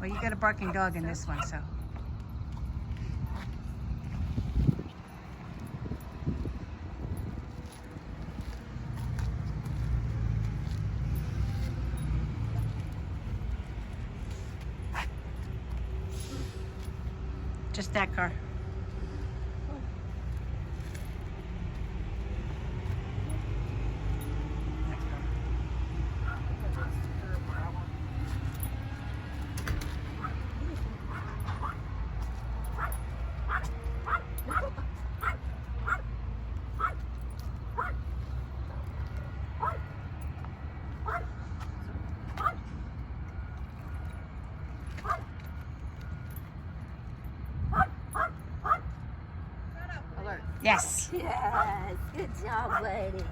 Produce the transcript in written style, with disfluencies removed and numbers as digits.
Well, you got a barking dog in this one, so. Just that car. Yes. Yes, good job, lady.